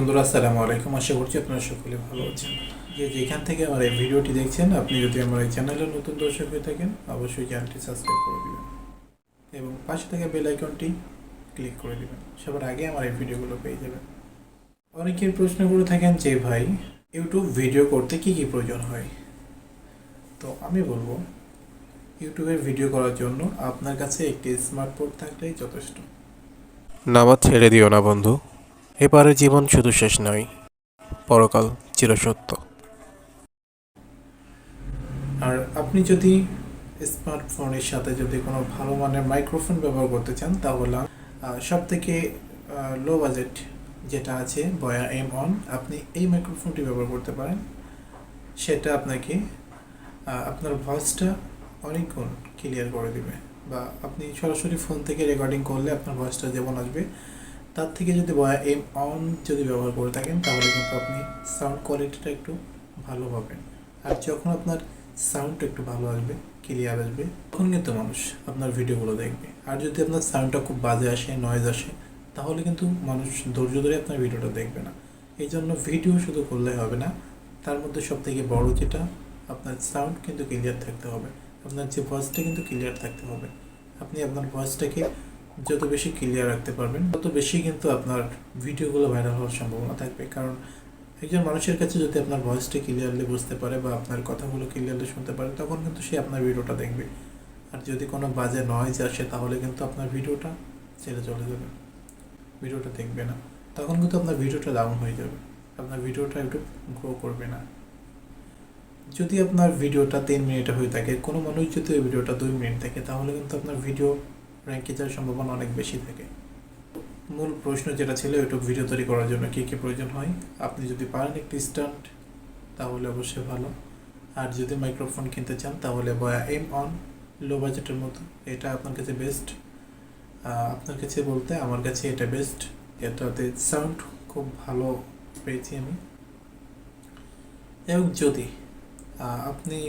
বন্ধুরা, আসসালামু আলাইকুম। আশা করছি আপনারা সকলে ভালো আছেন। যেখান থেকে আমার এই ভিডিওটি দেখছেন, আপনি যদি আমার এই চ্যানেলের নতুন দর্শক হয়ে থাকেন, অবশ্যই চ্যানেলটি সাবস্ক্রাইব করে দিবেন এবং পাশে থাকা বেল আইকনটি ক্লিক করে দিবেন। সবার আগে আমার এই ভিডিওগুলো পেয়ে যাবেন। অনেকের প্রশ্ন করে থাকেন যে ভাই, ইউটিউব ভিডিও করতে কী কী প্রয়োজন হয়। তো আমি বলবো, ইউটিউবের ভিডিও করার জন্য আপনার কাছে একটি স্মার্টফোন থাকলেই যথেষ্ট। নামাজ ছেড়ে দিও না বন্ধু, এবারে জীবন শুধু শেষ নয়, পরকাল চিরসত্য। আর আপনি যদি স্মার্টফোনের সাথে যদি কোনো ভালো মানের মাইক্রোফোন ব্যবহার করতে চান, তাহলে সব থেকে লো বাজেট যেটা আছে বয়া M1, আপনি এই মাইক্রোফোনটি ব্যবহার করতে পারেন। সেটা আপনাকে আপনার ভয়েসটা অনেক গুণ ক্লিয়ার করে দেবে, বা আপনি সরাসরি ফোন থেকে রেকর্ডিং করলে আপনার ভয়েসটা যেমন আসবে, তার থেকে যদি বয়া M1 যদি ব্যবহার করে থাকেন, তাহলে কিন্তু আপনি সাউন্ড কোয়ালিটিটা একটু ভালো পাবেন। আর যখন আপনার সাউন্ডটা একটু ভালো আসবে, ক্লিয়ার আসবে, তখন কিন্তু মানুষ আপনার ভিডিওগুলো দেখবে। আর যদি আপনার সাউন্ডটা খুব বাজে আসে, নয়েজ আসে, তাহলে কিন্তু মানুষ ধৈর্য ধরে আপনার ভিডিওটা দেখবে না। এই জন্য ভিডিও শুধু করলে হবে না, তার মধ্যে সব থেকে বড় যেটা, আপনার সাউন্ড কিন্তু ক্লিয়ার থাকতে হবে, আপনার যে ভয়েসটা কিন্তু ক্লিয়ার থাকতে হবে। আপনি আপনার ভয়েসটাকে যত বেশি ক্লিয়ার রাখতে পারবেন, তত বেশি কিন্তু আপনার ভিডিওগুলো ভাইরাল হওয়ার সম্ভাবনা থাকবে। কারণ একজন মানুষের কাছে যদি আপনার ভয়েসটা ক্লিয়ারলি বুঝতে পারে বা আপনার কথাগুলো ক্লিয়ারলি শুনতে পারে, তখন কিন্তু সে আপনার ভিডিওটা দেখবে। আর যদি কোনো বাজে নয়েজ আসে, তাহলে কিন্তু আপনার ভিডিওটা ছেড়ে চলে যাবে, ভিডিওটা দেখবে না। তখন কিন্তু আপনার ভিডিওটা ডাউন হয়ে যাবে, আপনার ভিডিওটা একটু গ্রো করবে না। যদি আপনার ভিডিওটা 3 মিনিটে হয়ে থাকে, কোনো মানুষ যদি ওই ভিডিওটা 2 মিনিট থাকে, তাহলে কিন্তু আপনার ভিডিও র্যাঙ্কে যাওয়ার সম্ভাবনা অনেক বেশি থাকে। মূল প্রশ্ন যেটা ছিল, ইউটিউব ভিডিও তৈরি করার জন্য কী কী প্রয়োজন হয়, আপনি যদি পারেন একটি স্ট্যান্ড, তাহলে অবশ্যই ভালো। আর যদি মাইক্রোফোন কিনতে চান, তাহলে বয়া M1 লো বাজেটের মতো, এটা আপনার কাছে বেস্ট। আপনার কাছে বলতে আমার কাছে এটা বেস্ট। এটাতে সাউন্ড খুব ভালো পেয়েছি আমি। এবং যদি আপনি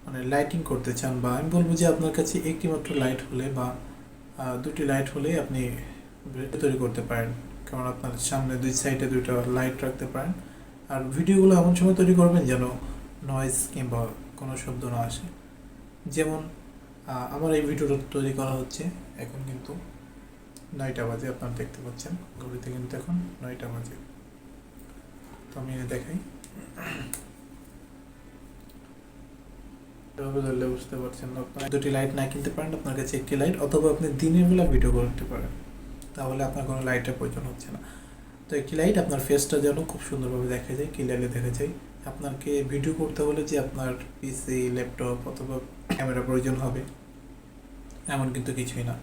মানে লাইটিং করতে চান, বা আমি বলবো যে আপনার কাছে একটি মাত্র লাইট হলে বা 2টি লাইট হলে আপনি তৈরি করতে পারেন। কারণ আপনার সামনে 2 সাইডে 2টা লাইট রাখতে পারেন। আর ভিডিওগুলো এমন সময় তৈরি করবেন যেন নয়েজ কিংবা কোনো শব্দ না আসে। যেমন আমার এই ভিডিওটা তৈরি করা হচ্ছে, এখন কিন্তু 9টা বাজে, আপনারা দেখতে পাচ্ছেন ঘড়িতে কিন্তু এখন 9টা বাজে। তো আমি দেখাই, ধরলে বুঝতে পারছেন। আপনার 2টি লাইট না কিনতে পারেন, আপনার কাছে একটি লাইট, অথবা আপনি দিনের বেলা ভিডিও করতে পারেন, তাহলে আপনার কোনো লাইটের প্রয়োজন হচ্ছে না। তো একটি লাইট আপনার ফেসটা যেন খুব সুন্দরভাবে দেখা যায়, ক্লিয়ারলি দেখা যায়। আপনাকে ভিডিও করতে হলে যে আপনার পিসি, ল্যাপটপ অথবা ক্যামেরা প্রয়োজন হবে, এমন কিন্তু কিছুই না।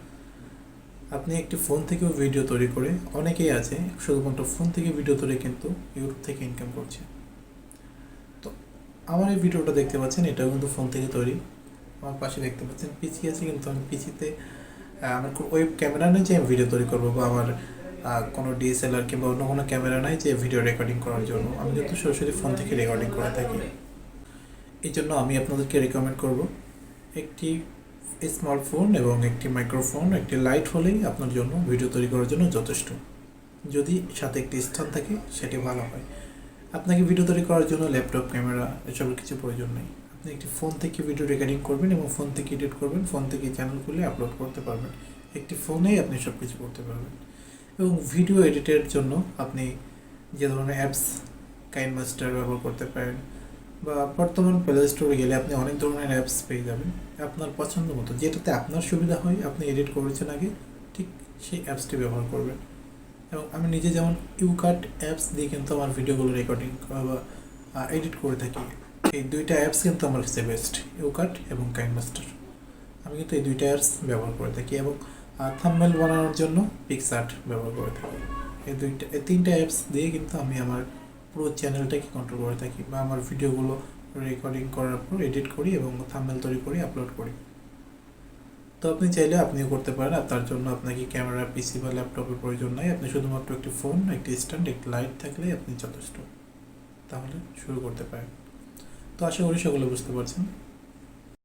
আপনি একটি ফোন থেকেও ভিডিও তৈরি করে, অনেকেই আছে শুধুমাত্র ফোন থেকে ভিডিও তৈরি কিন্তু ইউটিউব থেকে ইনকাম করছে। তো আমার এই ভিডিওটা দেখতে পাচ্ছেন, এটাও কিন্তু ফোন থেকে তৈরি। আমার পাশে দেখতে পাচ্ছেন পিসি আছে, কিন্তু আমি পিসিতে আমার ওয়েব ক্যামেরা নেই যে আমি ভিডিও তৈরি করবো, বা আমার কোনো DSLR কিংবা অন্য কোনো ক্যামেরা নাই যে ভিডিও রেকর্ডিং করার জন্য। আমি কিন্তু সরাসরি ফোন থেকে রেকর্ডিং করে থাকি। এই জন্য আমি আপনাদেরকে রেকমেন্ড করব, একটি স্মার্টফোন এবং একটি মাইক্রোফোন, একটি লাইট হলেই আপনার জন্য ভিডিও তৈরি করার জন্য যথেষ্ট। যদি সাথে একটি স্থান থাকে, সেটি ভালো হয়। আপনাকে ভিডিও তৈরি করার জন্য ল্যাপটপ, ক্যামেরা এসবের কিছু প্রয়োজন নেই। আপনি একটি ফোন থেকে ভিডিও রেকর্ডিং করবেন এবং ফোন থেকে এডিট করবেন, ফোন থেকে চ্যানেল খুলে আপলোড করতে পারবেন। একটি ফোনেই আপনি সব কিছু করতে পারবেন। এবং ভিডিও এডিটের জন্য আপনি যে ধরনের অ্যাপস, কাইনমাস্টার ব্যবহার করতে পারেন, বা বর্তমান প্লে স্টোরে গেলে আপনি অনেক ধরনের অ্যাপস পেয়ে যাবেন আপনার পছন্দ মতো, যেটাতে আপনার সুবিধা হয়, আপনি এডিট করেছেন আগে, ঠিক সেই অ্যাপসটি ব্যবহার করবেন। এবং আমি নিজে যেমন ইউকাট অ্যাপস দিয়ে কিন্তু আমার ভিডিওগুলো রেকর্ডিং বা এডিট করে থাকি। এই 2টা অ্যাপস কিন্তু আমার কাছে বেস্ট, ইউকাট এবং কাইনমাস্টার। আমি কিন্তু এই 2টা অ্যাপস ব্যবহার করে থাকি, এবং থাম্বনেল বানানোর জন্য পিক্সআর্ট ব্যবহার করে থাকি। এই 3টা অ্যাপস দিয়ে কিন্তু আমি আমার পুরো চ্যানেলটাকে কন্ট্রোল করে থাকি, বা আমার ভিডিওগুলো রেকর্ডিং করার পর এডিট করি এবং থাম্বনেল তৈরি করি, আপলোড করি। তো আপনি চাইলে আপনিও করতে পারেন। আর তার জন্য আপনাকে ক্যামেরা, পিসি বা ল্যাপটপের প্রয়োজন নাই। আপনি শুধুমাত্র একটি ফোন, একটি স্ট্যান্ড, একটি লাইট থাকলেই আপনি যথেষ্ট। তাহলে শুরু করতে পারেন। তো আশা করি সকলে বুঝতে পারছেন।